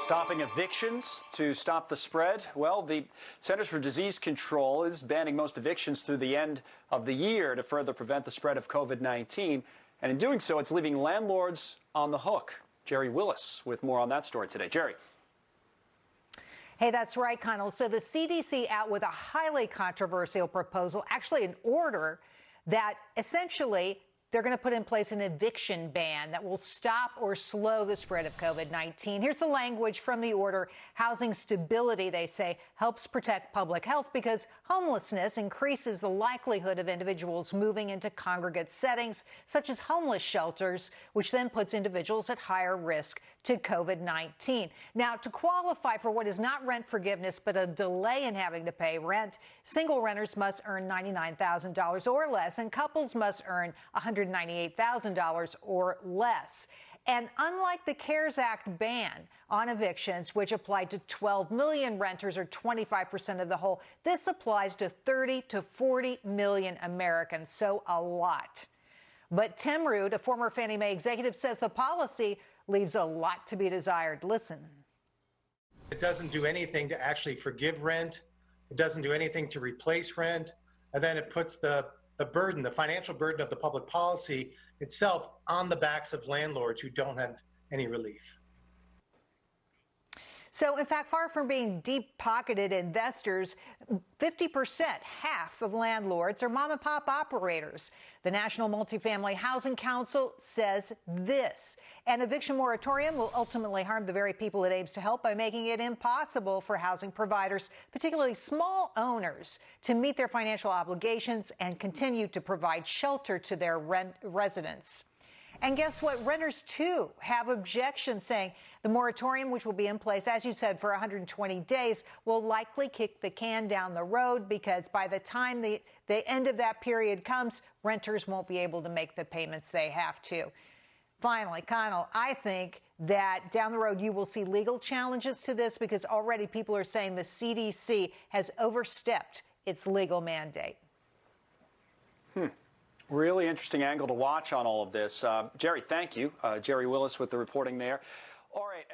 Stopping evictions to stop the spread? Well, the Centers for Disease Control is banning most evictions through the end of the year to further prevent the spread of COVID-19. And in doing so, it's leaving landlords on the hook. Jerry Willis with more on that story today. Jerry. Hey, that's right, Connell. So the CDC out with a highly controversial proposal, actually an order that essentially they're going to put in place an eviction ban that will stop or slow the spread of COVID-19. Here's the language from the order. Housing stability, they say, helps protect public health because homelessness increases the likelihood of individuals moving into congregate settings, such as homeless shelters, which then puts individuals at higher risk to COVID-19. Now, to qualify for what is not rent forgiveness, but a delay in having to pay rent, single renters must earn $99,000 or less, and couples must earn $198,000 or less. And unlike the CARES Act ban on evictions, which applied to 12 million renters or 25% of the whole, this applies to 30 to 40 million Americans, so a lot. But Tim Rood, a former Fannie Mae executive, says the policy leaves a lot to be desired. Listen. It doesn't do anything to actually forgive rent. It doesn't do anything to replace rent. And then it puts the burden, the financial burden of the public policy itself on the backs of landlords who don't have any relief. So, in fact, far from being deep-pocketed investors, 50%, half of landlords are mom-and-pop operators. The National Multifamily Housing Council says this: an eviction moratorium will ultimately harm the very people it aims to help by making it impossible for housing providers, particularly small owners, to meet their financial obligations and continue to provide shelter to their residents. And guess what? Renters, too, have objections, saying the moratorium, which will be in place, as you said, for 120 days, will likely kick the can down the road because by the time the end of that period comes, renters won't be able to make the payments they have to. Finally, Connell, I think that down the road you will see legal challenges to this because already people are saying the CDC has overstepped its legal mandate. Really interesting angle to watch on all of this. Jerry, thank you. Jerry Willis with the reporting there. All right.